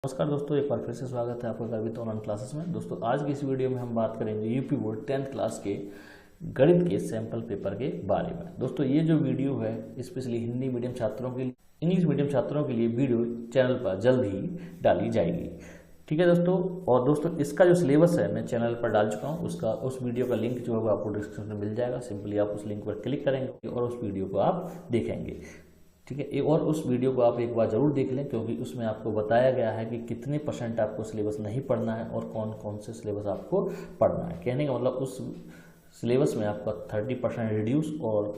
नमस्कार दोस्तों, एक बार फिर से स्वागत है आपका गर्वित ऑनलाइन क्लासेस में। दोस्तों आज की इस वीडियो में हम बात करेंगे यूपी बोर्ड 10th क्लास के गणित के सैंपल पेपर के बारे में। दोस्तों ये जो वीडियो है स्पेशली हिंदी मीडियम छात्रों के लिए, इंग्लिश मीडियम छात्रों के लिए वीडियो चैनल पर जल्द ही डाली जाएगी। ठीक है दोस्तों, और दोस्तों इसका जो सिलेबस है मैं चैनल पर डाल चुका हूँ। उस वीडियो का लिंक जो है वो आपको डिस्क्रिप्शन में मिल जाएगा। सिंपली आप उस लिंक पर क्लिक करेंगे और उस वीडियो को आप देखेंगे। ठीक है, और उस वीडियो को आप एक बार जरूर देख लें, क्योंकि उसमें आपको बताया गया है कि कितने % आपको सिलेबस नहीं पढ़ना है और कौन कौन से सिलेबस आपको पढ़ना है। कहने का मतलब उस सिलेबस में आपका 30% रिड्यूस और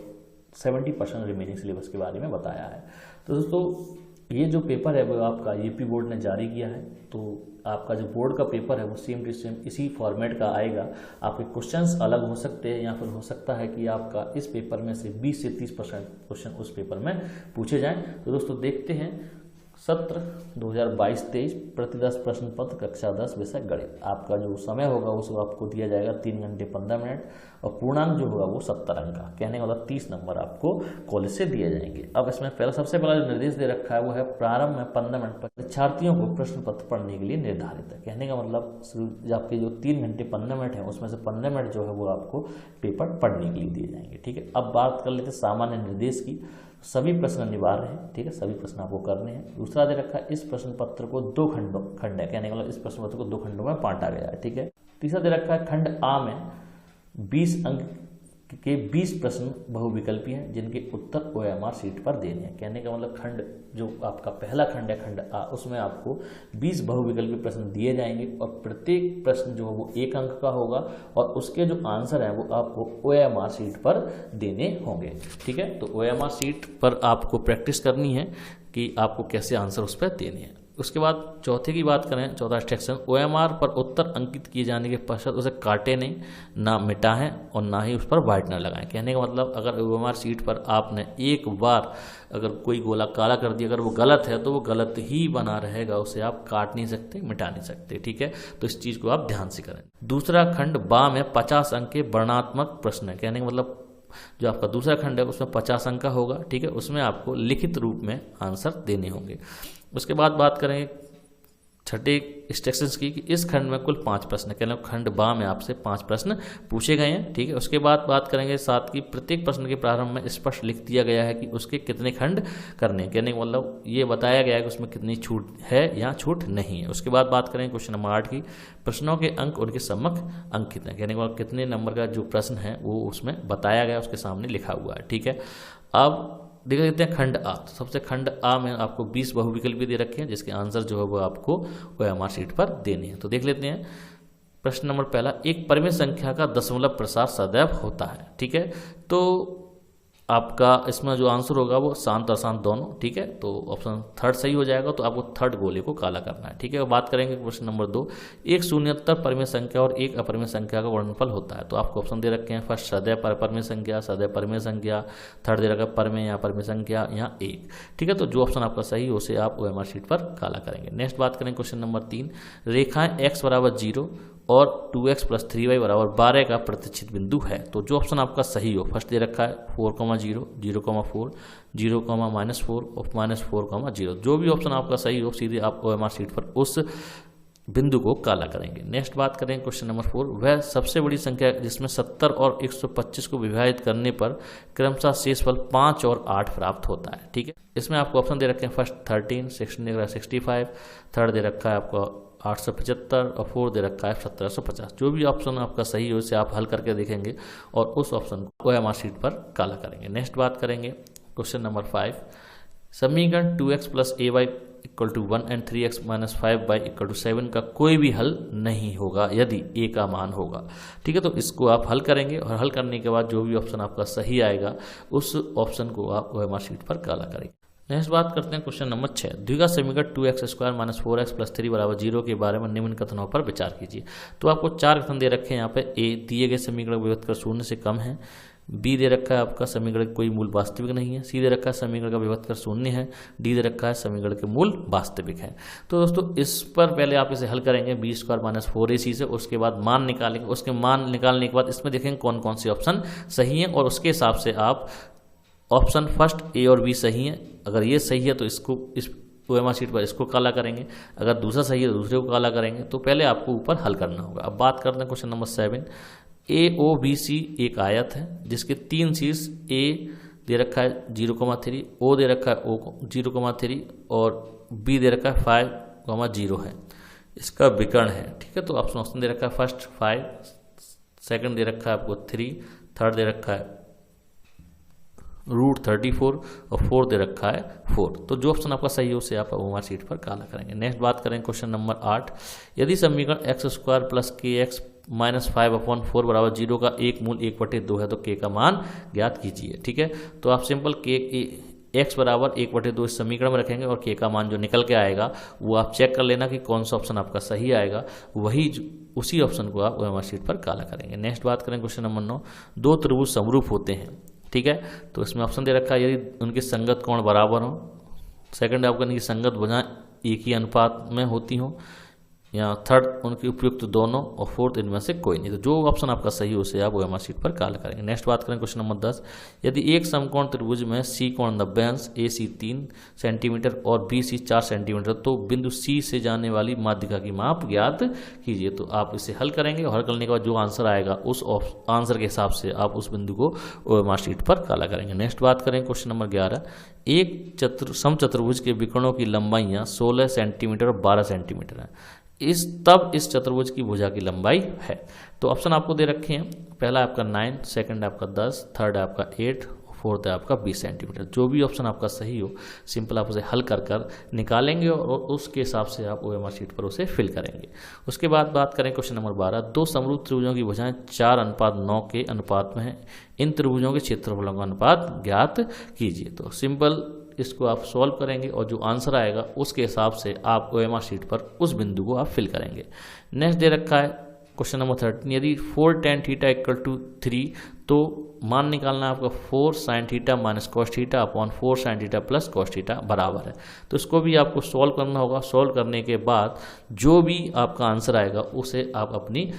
70% रिमेनिंग सिलेबस के बारे में बताया है। तो दोस्तों ये जो पेपर है वो आपका यूपी बोर्ड ने जारी किया है। तो आपका जो बोर्ड का पेपर है वो सेम टू सेम इसी फॉर्मेट का आएगा। आपके क्वेश्चंस अलग हो सकते हैं या फिर हो सकता है कि आपका इस पेपर में से 20 से 30% क्वेश्चन उस पेपर में पूछे जाएं। तो दोस्तों देखते हैं सत्र 2022-23 प्रति 10 प्रश्न पत्र कक्षा 10 विषय गणित। आपका जो समय होगा वो आपको दिया जाएगा 3 घंटे 15 मिनट और पूर्णांक जो होगा वो 70 अंक का। कहने का मतलब 30 नंबर आपको कॉलेज से दिए जाएंगे। अब इसमें सबसे पहला जो निर्देश दे रखा है वो है प्रारंभ में 15 मिनट पर परीक्षार्थियों को प्रश्न पत्र पढ़ने के लिए निर्धारित है। कहने का मतलब आपके जो 3 घंटे 15 मिनट है उसमें से 15 मिनट जो है वो आपको पेपर पढ़ने के लिए दिए जाएंगे। ठीक है, अब बात कर लेते हैं सामान्य निर्देश की। सभी प्रश्न अनिवार्य हैं। ठीक है, सभी प्रश्न आपको करने हैं। दूसरा दे रखा है इस प्रश्न पत्र को 2 खंड है। कहने का मतलब इस प्रश्न पत्र को 2 खंडों में बांटा गया है। ठीक है, तीसरा दे रखा है खंड आ में 20 अंक के 20 प्रश्न बहुविकल्पी हैं जिनके उत्तर OMR शीट पर देने हैं। कहने का मतलब खंड जो आपका पहला खंड है खंड आ, उसमें आपको 20 बहुविकल्पी प्रश्न दिए जाएंगे और प्रत्येक प्रश्न जो है वो 1 अंक का होगा और उसके जो आंसर है वो आपको OMR शीट पर देने होंगे। ठीक है, तो OMR शीट पर आपको प्रैक्टिस करनी है कि आपको कैसे आंसर उस पर देने हैं। उसके बाद चौथे की बात करें, चौथा सेक्शन OMR पर उत्तर अंकित किए जाने के पश्चात उसे काटे नहीं, ना मिटाएं और ना ही उस पर वाइटनर लगाएं। कहने का मतलब अगर OMR शीट पर आपने एक बार अगर कोई गोला काला कर दिया, अगर वो गलत है तो वो गलत ही बना रहेगा, उसे आप काट नहीं सकते, मिटा नहीं सकते। ठीक है, तो इस चीज़ को आप ध्यान से करें। दूसरा खंड बा में 50 अंक के वर्णनात्मक प्रश्न है। कहने का मतलब जो आपका दूसरा खंड है उसमें 50 अंक का होगा। ठीक है, उसमें आपको लिखित रूप में आंसर देने होंगे। उसके बाद बात करेंगे छठे इंस्ट्रक्शंस की कि इस खंड में कुल 5 प्रश्न, कहना खंड बा में आपसे 5 प्रश्न पूछे गए हैं। ठीक है, उसके बाद बात करेंगे 7 की प्रत्येक प्रश्न के प्रारंभ में स्पष्ट लिख दिया गया है कि उसके कितने खंड करने। कहने का मतलब ये बताया गया है कि उसमें कितनी छूट है या छूट नहीं है। उसके बाद बात करेंगे क्वेश्चन नंबर 8 की प्रश्नों के अंक उनके सम्मुख अंकित हैं। कहने का मतलब कितने नंबर का जो प्रश्न है वो उसमें बताया गया, उसके सामने लिखा हुआ है। ठीक है, अब देख लेते हैं खंड आ। तो सबसे खंड आ में आपको 20 बहुविकल्प भी दे रखे हैं जिसके आंसर जो है वो आपको OMR शीट पर देने हैं। तो देख लेते हैं प्रश्न नंबर पहला, एक परिमेय संख्या का दशमलव प्रसार सदैव होता है। ठीक है, तो आपका इसमें जो आंसर होगा वो शांत और अशांत दोनों। ठीक है, तो ऑप्शन थर्ड सही हो जाएगा। तो आपको थर्ड गोले को काला करना है। ठीक है, बात करेंगे प्रश्न नंबर 2, एक शून्यतर परिमेय संख्या और एक अपरिमेय संख्या का वर्णनफल होता है। तो आपको ऑप्शन दे रखे हैं फर्स्ट सदैव परिमेय संख्या, सदैव परिमेय संख्या, थर्ड दे रखा है परिमेय या परिमेय संख्या या 1। ठीक है, तो जो ऑप्शन आपका सही हो उसे आप OMR शीट पर काला करेंगे। नेक्स्ट बात करेंगे क्वेश्चन नंबर 3, रेखाएं x बराबर 0 और 2x + 3y बराबर 12 का प्रतिच्छेद बिंदु है। तो जो ऑप्शन आपका सही हो, फर्स्ट दे रखा है 4,0, 0,4, 0,-4 और -4,0। जो भी ऑप्शन आपका सही हो सीधे आप OMR शीट पर उस बिंदु को काला करेंगे। नेक्स्ट बात करेंगे क्वेश्चन नंबर 4, वह सबसे बड़ी संख्या जिसमें 70 और 125 को विभाजित करने पर क्रमशः शेषफल 5 और 8 प्राप्त होता है। ठीक है, इसमें आपको ऑप्शन दे रखे हैं फर्स्ट 13, सेकंड दे रखा है 65, थर्ड दे रखा है आपका 875 और फोर्थ दे रखा है 1750। जो भी ऑप्शन आपका सही हो उसे आप हल करके देखेंगे और उस ऑप्शन को OMR शीट पर काला करेंगे। नेक्स्ट बात करेंगे क्वेश्चन नंबर 5, समीकरण 2x + ay = 1 and 3x - 5y = 7 का कोई भी हल नहीं होगा यदि a का मान होगा। ठीक है, तो इसको आप हल करेंगे और हल करने के बाद जो भी ऑप्शन आपका सही आएगा उस ऑप्शन को आप OMR शीट पर काला करेंगे। नेक्स्ट बात करते हैं क्वेश्चन नंबर 6, द्विघात समीकरण 2x² - 4x + 3 = 0 के बारे में निम्न कथनों पर विचार कीजिए। तो आपको 4 कथन दे रखे हैं यहाँ पे। ए, दिए गए समीकरण का विभक्त कर 0 से कम है। बी दे रखा है आपका समीकरण कोई मूल वास्तविक नहीं है। सी दे रखा है समीकरण का विभक्त कर 0 है। डी दे रखा है समीकरण के मूल वास्तविक है। तो दोस्तों इस पर पहले आप इसे हल करेंगे b² - 4ac से, उसके बाद मान निकालेंगे। उसके मान निकालने के बाद इसमें देखेंगे कौन कौन से ऑप्शन सही हैं और उसके हिसाब से आप ऑप्शन फर्स्ट ए और बी सही हैं, अगर ये सही है तो इसको OMR शीट पर इसको काला करेंगे, अगर दूसरा सही है तो दूसरे को काला करेंगे। तो पहले आपको ऊपर हल करना होगा। अब बात करते हैं क्वेश्चन नंबर 7। AOBC एक आयत है जिसके 3 शीर्ष A दे रखा है 0,3, O दे रखा है 0,3 और B दे रखा है 5,0 है। इसका विकर्ण है, ठीक है। तो ऑप्शन दे रखा है फर्स्ट 5, सेकंड दे रखा है आपको 3, थर्ड दे रखा है √34 और फोर्थ दे रखा है 4। तो जो ऑप्शन आपका सही हो उसे आप OMR शीट पर काला करेंगे। नेक्स्ट बात करें क्वेश्चन नंबर 8। यदि समीकरण x² + kx - 5/4 बराबर 0 का एक मूल 1/2 है तो k का मान ज्ञात कीजिए, ठीक है। तो आप सिंपल x बराबर 1/2 इस समीकरण में रखेंगे और k का मान जो निकल के आएगा वो आप चेक कर लेना कि कौन सा ऑप्शन आपका सही आएगा, उसी ऑप्शन को आप OMR शीट पर काला करेंगे। नेक्स्ट बात करें क्वेश्चन नंबर 9। दो त्रिभुज समरूप होते हैं, ठीक है। तो इसमें ऑप्शन दे रखा है यदि उनके संगत कोण बराबर हो, सेकंड आपका इनकी संगत भुजाएं एक ही अनुपात में होती हो, या थर्ड उनके उपयुक्त दोनों, और फोर्थ इनमें से कोई नहीं। तो जो ऑप्शन आपका सही हो उसे आप OMR शीट पर काला करेंगे। नेक्स्ट बात करें क्वेश्चन नंबर 10। यदि एक समकोण त्रिभुज में C कोण 90 अंश, AC 3 सेंटीमीटर और BC 4 सेंटीमीटर, तो बिंदु C से जाने वाली माध्यिका की माप ज्ञात कीजिए। तो आप इसे हल करेंगे और हल करने के बाद जो आंसर आएगा उस आंसर के हिसाब से आप उस बिंदु को OMR शीट पर काला करेंगे। नेक्स्ट बात करें क्वेश्चन नंबर 11। एक समचतुर्भुज के विकर्णों की लंबाइयाँ 16 सेंटीमीटर और 12 सेंटीमीटर है। इस चतुर्भुज की भुजा की लंबाई है। तो ऑप्शन आपको दे रखे हैं, पहला आपका 9, सेकंड आपका 10, थर्ड आपका 8, फोर्थ है आपका 20 सेंटीमीटर। जो भी ऑप्शन आपका सही हो सिंपल आप उसे हल कर निकालेंगे और उसके हिसाब से आप OMR शीट पर उसे फिल करेंगे। उसके बाद बात करें क्वेश्चन नंबर 12। दो समरूप त्रिभुजों की भुजाएं 4:9 के अनुपात में है, इन त्रिभुजों के क्षेत्रफलों का अनुपात ज्ञात कीजिए। तो सिंपल इसको आप सॉल्व करेंगे और जो आंसर आएगा उसके हिसाब से आप OMR शीट पर उस बिंदु को आप फिल करेंगे। नेक्स्ट दे रखा है क्वेश्चन नंबर 13। यदि 4 tan θ = 3 तो मान निकालना है आपका 4 sin θ - cos θ upon 4 sin θ + cos θ बराबर है। तो इसको भी आपको सॉल्व करना होगा। सॉल्व करने के बाद जो भी आपका आंसर आएगा उसे आप अपनी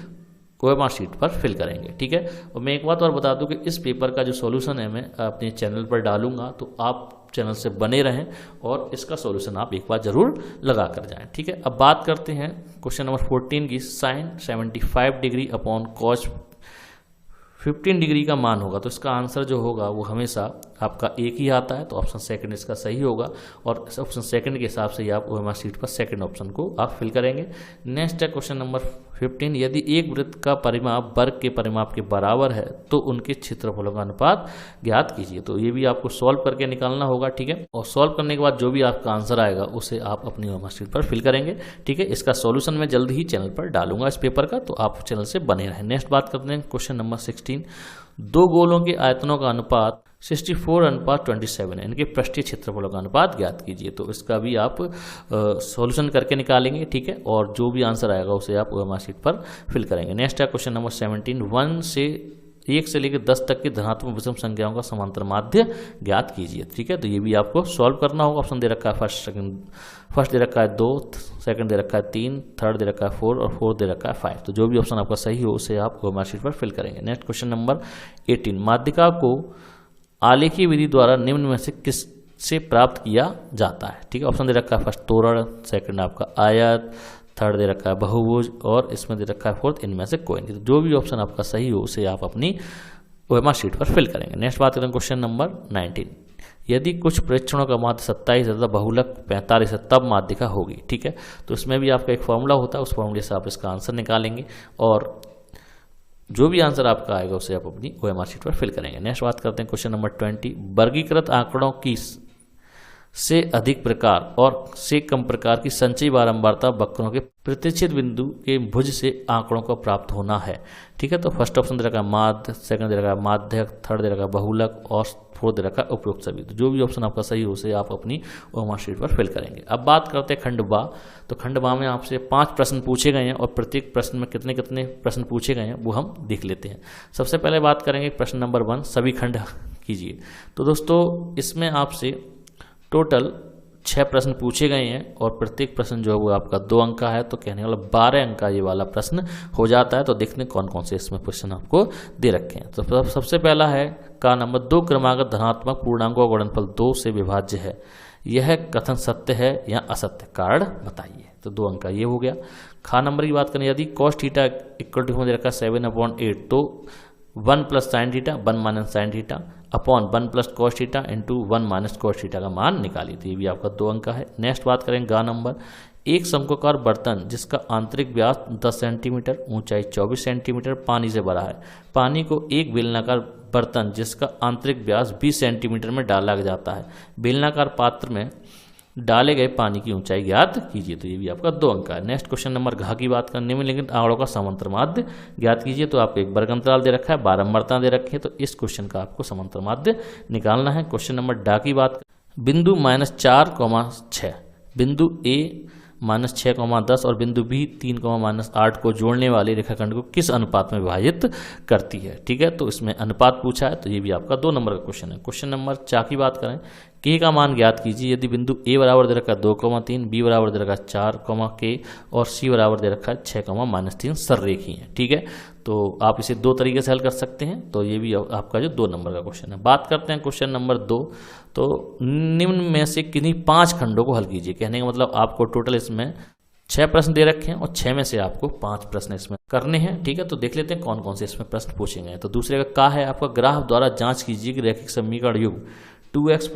OMR शीट पर फिल करेंगे, ठीक है। और मैं एक बात और बता दूं कि इस पेपर का जो सॉल्यूशन है मैं अपने चैनल पर डालूंगा, तो आप चैनल से बने रहें और इसका सॉल्यूशन आप एक बार जरूर लगा कर जाएं, ठीक है। अब बात करते हैं क्वेश्चन नंबर 14 की। sin 75 degree upon cos 15 degree का मान होगा, तो इसका आंसर जो होगा वो हमेशा आपका एक ही आता है। तो ऑप्शन सेकंड इसका सही होगा और ऑप्शन सेकंड के हिसाब से ही आप OMR शीट पर सेकंड ऑप्शन को आप फिल करेंगे। नेक्स्ट है क्वेश्चन नंबर 15। यदि एक वृत्त का परिमाप वर्ग के परिमाप के बराबर है तो उनके क्षेत्रफलों का अनुपात ज्ञात कीजिए। तो ये भी आपको सॉल्व करके निकालना होगा, ठीक है। और सॉल्व करने के बाद जो भी आपका आंसर आएगा उसे आप अपनी OMR शीट पर फिल करेंगे, ठीक है। इसका सॉल्यूशन मैं जल्द ही चैनल पर डालूंगा इस पेपर का, तो आप चैनल से बने रहें। नेक्स्ट बात करते हैं क्वेश्चन नंबर 16। दो गोलों के आयतनों का अनुपात 64:27 है, इनके पृष्ठीय क्षेत्रफलों का अनुपात ज्ञात कीजिए। तो इसका भी आप सॉल्यूशन करके निकालेंगे, ठीक है। और जो भी आंसर आएगा उसे आप OMR शीट पर फिल करेंगे। नेक्स्ट है क्वेश्चन नंबर 17। 1 से लेकर 10 तक की धनात्मक विषम संख्याओं का समांतर माध्य ज्ञात कीजिए, ठीक है। तो ये भी आपको सॉल्व करना होगा। ऑप्शन दे रखा है फर्स्ट दे रखा है 2, सेकंड दे रखा है 3, थर्ड दे रखा है 4 और फोर्थ दे रखा है 5। तो जो भी ऑप्शन आपका सही हो उसे आप OMR शीट पर फिल करेंगे। Next question number 18। माध्यिका को आलेखीय विधि द्वारा निम्न में से किस से प्राप्त किया जाता है, ठीक है। ऑप्शन दे रखा है फर्स्ट तोरण, सेकंड आपका आयत, थर्ड दे रखा है बहुभुज और इसमें दे रखा है फोर्थ इनमें से कोई नहीं। तो जो भी ऑप्शन आपका सही हो उसे आप अपनी OMR शीट पर फिल करेंगे। नेक्स्ट बात करें क्वेश्चन नंबर 19। यदि कुछ परीक्षणों का माध्य 27 तथा बहुलक 45 है तब माध्यिका होगी, ठीक है। तो इसमें भी आपका एक फॉर्मूला होता है, उस फॉर्मूले से आप इसका आंसर निकालेंगे और जो भी आंसर आपका आएगा उसे आप अपनी OMR शीट पर फिल करेंगे। नेक्स्ट बात करते हैं क्वेश्चन नंबर 20। वर्गीकृत आंकड़ों की से अधिक प्रकार और से कम प्रकार की संचयी बारंबारता वक्रों के प्रतिच्छेद बिंदु के भुज से आंकड़ों को प्राप्त होना है, ठीक है। तो फर्स्ट ऑप्शन दे रखा है माध्य, सेकंड दे रखा है माध्यक, थर्ड दे रखा है बहुलक और फोर्थ दे रखा है उपयुक्त सभी। तो जो भी ऑप्शन आपका सही हो उसे आप अपनी OMR शीट पर फिल करेंगे। अब बात करते हैं खंड बा। तो खंड बा में आपसे 5 प्रश्न पूछे गए हैं और प्रत्येक प्रश्न में कितने कितने प्रश्न पूछे गए हैं वो हम देख लेते हैं। सबसे पहले बात करेंगे प्रश्न नंबर 1, सभी खंड कीजिए। तो दोस्तों इसमें आपसे टोटल 6 प्रश्न पूछे गए हैं और प्रत्येक प्रश्न जो है वो आपका 2 अंक का है, तो कहने वाला 12 अंक का ये वाला प्रश्न हो जाता है। तो देखने कौन कौन से इसमें क्वेश्चन आपको दे रखे हैं। तो सबसे पहला है का नंबर 2 क्रमागत धनात्मक पूर्णांकों का गुणनफल 2 से विभाज्य है। यह कथन सत्य है या असत्य, कारण बताइए। तो 2 अंक का ये हो गया। खा नंबर की बात करें, यदि cos थीटा इक्वल टू दे रखा 7/8, तो 1 plus sine theta 1 minus sine theta upon 1 plus cos theta into 1 minus cos theta का मान निकालिए। तो ये भी आपका 2 अंक का है। नेक्स्ट बात करें गा नंबर, एक शंक्वाकार बर्तन जिसका आंतरिक व्यास 10 सेंटीमीटर, ऊंचाई 24 सेंटीमीटर पानी से भरा है। पानी को एक बेलनाकार बर्तन जिसका आंतरिक व्यास 20 सेंटीमीटर में डाला जाता है। बेलनाकार पात्र में डाले गए पानी की ऊंचाई ज्ञात कीजिए। तो ये भी आपका 2 अंक का है। नेक्स्ट क्वेश्चन नंबर घ की बात करने में, लेकिन आंकड़ों का समांतर माध्य ज्ञात कीजिए। तो आपको एक वर्ग अंतराल दे रखा है, बारंबारता दे रखी है, तो इस क्वेश्चन का आपको समांतर माध्य निकालना है। क्वेश्चन नंबर डा की बात, बिंदु -4,6, बिंदु ए -6,10 और बिंदु बी 3,-8 को जोड़ने वाले रेखाखंड को किस अनुपात में विभाजित करती है। ठीक है, तो इसमें अनुपात पूछा है, तो ये भी आपका 2 नंबर का क्वेश्चन है। क्वेश्चन नंबर चा की बात करें, के का मान ज्ञात कीजिए। यदि बिंदु ए बराबर दे रखा 2,3, बी बराबर दे रखा 4, के और सी बराबर दे रखा 6,-3 सररेखी है। ठीक है, तो आप इसे 2 तरीके से हल कर सकते हैं। तो ये भी आपका जो 2 नंबर का क्वेश्चन है। बात करते हैं क्वेश्चन नंबर 2, तो निम्न में से किन्हीं 5 खंडों को हल कीजिए। कहने का मतलब आपको टोटल इसमें 6 प्रश्न दे रखे हैं और 6 में से आपको 5 प्रश्न इसमें करने हैं। ठीक है, तो देख लेते हैं कौन कौन से इसमें प्रश्न पूछेंगे। तो दूसरे का है आपका, ग्राफ द्वारा जांच कीजिए कि रैखिक समीकरण युग 2x +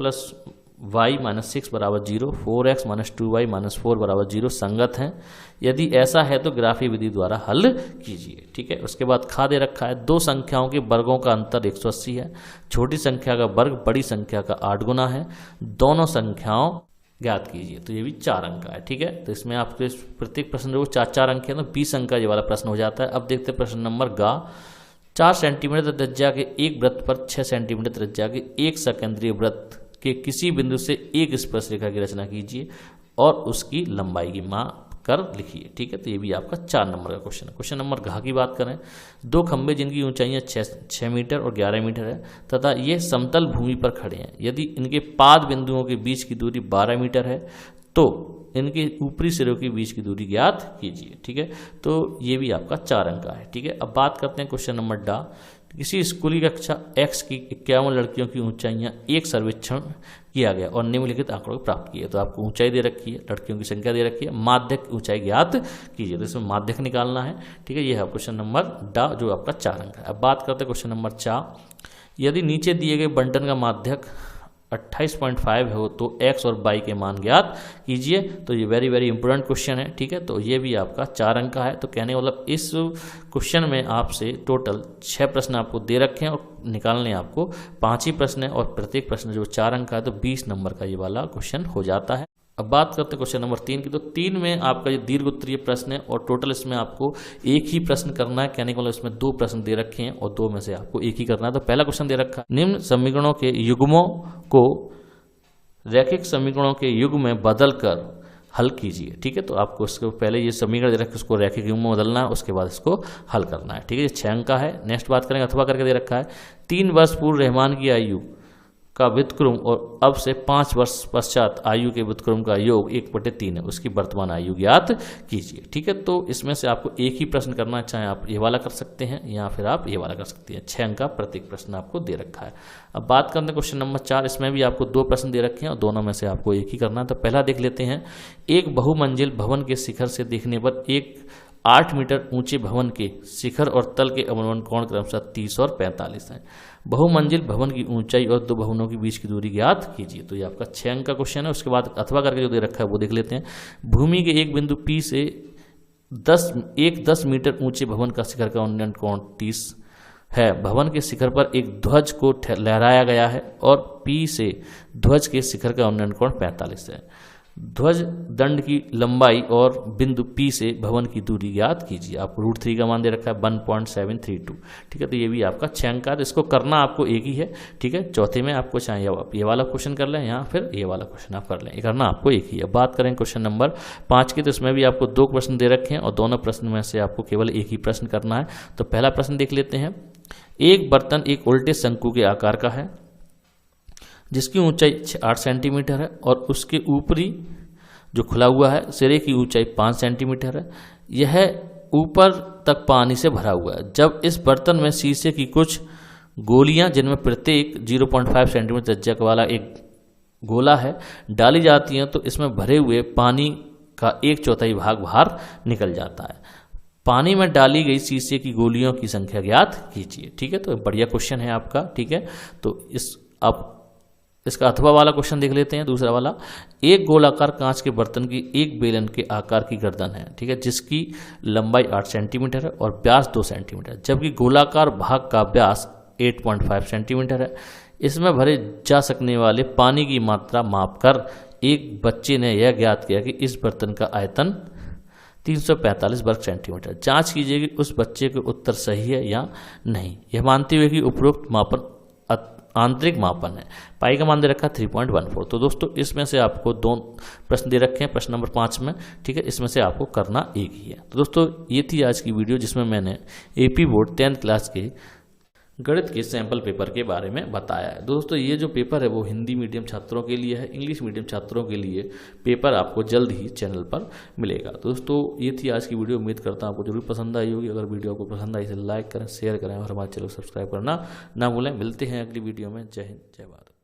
y - 6 = 0, 4x - 2y - 4 = 0 संगत हैं। यदि ऐसा है तो ग्राफी विधि द्वारा हल कीजिए। ठीक है, उसके बाद खा दे रखा है, 2 संख्याओं के वर्गों का अंतर 180 है। छोटी संख्या का वर्ग बड़ी संख्या का 8 गुना है। दोनों संख्याओं ज्ञात कीजिए। तो ये भी 4 अंक का है। ठीक है, तो इसमें आपके प्रत्येक प्रश्न जो 4-4 अंक है, तो 20 अंक का ये वाला प्रश्न हो जाता है। अब देखते हैं प्रश्न नंबर गा, 4 सेंटीमीटर त्रिज्या के एक वृत्त पर 6 सेंटीमीटर त्रिज्या के एक सकेंद्रीय वृत्त के किसी बिंदु से एक स्पर्श रेखा की रचना कीजिए और उसकी लंबाई की माप कर लिखिए। ठीक है, तो ये भी आपका 4 नंबर का क्वेश्चन है। क्वेश्चन नंबर घ की बात करें, 2 खंभे जिनकी ऊंचाइयां 6 मीटर और 11 मीटर है तथा ये समतल भूमि पर खड़े हैं। यदि इनके पाद बिंदुओं के बीच की दूरी 12 मीटर है तो इनके ऊपरी सिरों के बीच की दूरी ज्ञात कीजिए। ठीक है, तो ये भी आपका 4 अंक का है। ठीक है, अब बात करते हैं क्वेश्चन नंबर डा, किसी स्कूली कक्षा X की 51 लड़कियों की ऊंचाइयां एक सर्वेक्षण किया गया और निम्नलिखित आंकड़ों को प्राप्त किए। तो आपको ऊंचाई दे रखी है, लड़कियों की संख्या दे रखी है, माध्यक ऊंचाई ज्ञात कीजिए। तो इसमें माध्यक निकालना है। ठीक है, ये है क्वेश्चन नंबर डा जो आपका 4 अंक है। अब बात करते हैं क्वेश्चन नंबर चा, यदि नीचे दिए गए बंटन का माध्यक 28.5 हो तो x और y के मान ज्ञात कीजिए। तो ये वेरी वेरी इंपॉर्टेंट क्वेश्चन है। ठीक है, तो ये भी आपका 4 अंक का है। तो कहने मतलब इस क्वेश्चन में आपसे टोटल 6 प्रश्न आपको दे रखे हैं और निकालने आपको 5 ही प्रश्न है और प्रत्येक प्रश्न जो 4 अंक का है, तो 20 नंबर का ये वाला क्वेश्चन हो जाता है। अब बात करते हैं क्वेश्चन नंबर 3 की, तो 3 में आपका ये दीर्घ उत्तरीय प्रश्न है और टोटल इसमें आपको एक ही प्रश्न करना है। कहने का मतलब इसमें 2 प्रश्न दे रखे हैं और 2 में से आपको एक ही करना है। तो पहला क्वेश्चन दे रखा है, निम्न समीकरणों के युग्मों को रैखिक समीकरणों के युग्म में बदल कर हल कीजिए। ठीक है, तो आपको इसको पहले ये समीकरण दे रखा है, उसको रैखिक युग्म में बदलना है, उसके बाद इसको हल करना है। ठीक है, ये 6 अंक का है। नेक्स्ट बात करेंगे, अथवा करके दे रखा है, 3 वर्ष पूर्व रहमान की आयु का व्युत्क्रम और अब से 5 वर्ष पश्चात आयु के व्युत्क्रम का योग 1/3 है, उसकी वर्तमान आयु ज्ञात कीजिए। ठीक है, तो इसमें से आपको एक ही प्रश्न करना है, चाहे आप ये वाला कर सकते हैं या फिर आप ये वाला कर सकते हैं। 6 अंक का प्रत्येक प्रश्न आपको दे रखा है। अब बात करते हैं क्वेश्चन नंबर 4, इसमें भी आपको 2 प्रश्न दे रखे हैं और दोनों में से आपको एक ही करना है। तो पहला देख लेते हैं, एक बहुमंजिल भवन के शिखर से देखने पर एक 8 मीटर ऊंचे भवन के शिखर और तल के अवनमन कोण क्रमशः 30 और 45 है। बहुमंजिल भवन की ऊंचाई और 2 भवनों के बीच की दूरी ज्ञात कीजिए। तो ये आपका 6 अंक का क्वेश्चन है। उसके बाद अथवा करके जो दे रखा है वो देख लेते हैं, भूमि के एक बिंदु P से 10 मीटर ऊंचे भवन का शिखर का उन्नयन कोण 30 है। भवन के शिखर पर एक ध्वज को लहराया गया है और P से ध्वज के शिखर का उन्नयन कोण 45 है। ध्वज दंड की लंबाई और बिंदु P से भवन की दूरी ज्ञात कीजिए। आपको √3 का मान दे रखा है 1.732। ठीक है, तो ये भी आपका 6 अंक का है। इसको करना आपको एक ही है। ठीक है, चौथे में आपको चाहे ये वाला क्वेश्चन कर लें या फिर ये वाला क्वेश्चन आप कर लें, ये करना आपको एक ही है। बात करें क्वेश्चन नंबर 5 की, तो इसमें भी आपको 2 प्रश्न दे रखे हैं और दोनों प्रश्न में से आपको केवल एक ही प्रश्न करना है। तो पहला प्रश्न देख लेते हैं, एक बर्तन एक उल्टे शंकु के आकार का है जिसकी ऊंचाई 8 सेंटीमीटर है और उसके ऊपरी जो खुला हुआ है सिरे की ऊंचाई 5 सेंटीमीटर है। यह ऊपर तक पानी से भरा हुआ है। जब इस बर्तन में शीशे की कुछ गोलियां जिनमें प्रत्येक 0.5 सेंटीमीटर त्रिज्या वाला एक गोला है डाली जाती हैं तो इसमें भरे हुए पानी का 1/4 भाग बाहर निकल जाता है। पानी में डाली गई शीशे की गोलियों की संख्या ज्ञात कीजिए। ठीक है, तो बढ़िया क्वेश्चन है आपका। ठीक है, तो आप इसका अथवा वाला क्वेश्चन देख लेते हैं। दूसरा वाला, एक गोलाकार कांच के बर्तन की एक बेलन के आकार की गर्दन है, ठीक है, जिसकी लंबाई 8 सेंटीमीटर है और व्यास 2 सेंटीमीटर, जबकि गोलाकार भाग का व्यास 8.5 सेंटीमीटर है। इसमें भरे जा सकने वाले पानी की मात्रा मापकर एक बच्चे ने यह ज्ञात किया कि इस बर्तन का आयतन 345 वर्ग सेंटीमीटर। जांच कीजिए कि उस बच्चे के उत्तर सही है या नहीं, यह मानते हुए कि उपरोक्त मापन आंतरिक मापन है। पाई का मान दे रखा है 3.14। तो दोस्तों इसमें से आपको 2 प्रश्न दे रखे हैं, प्रश्न नंबर 5 में। ठीक है, इसमें से आपको करना एक ही है। तो दोस्तों ये थी आज की वीडियो जिसमें मैंने AP बोर्ड 10th क्लास के गणित के सैंपल पेपर के बारे में बताया है। दोस्तों ये जो पेपर है वो हिंदी मीडियम छात्रों के लिए है, इंग्लिश मीडियम छात्रों के लिए पेपर आपको जल्द ही चैनल पर मिलेगा। तो दोस्तों ये थी आज की वीडियो, उम्मीद करता हूँ आपको जरूर पसंद आई होगी। अगर वीडियो आपको पसंद आई तो लाइक करें, शेयर करें और हमारे चैनल को सब्सक्राइब करना ना भूलें। मिलते हैं अगली वीडियो में। जय हिंद, जय भारत।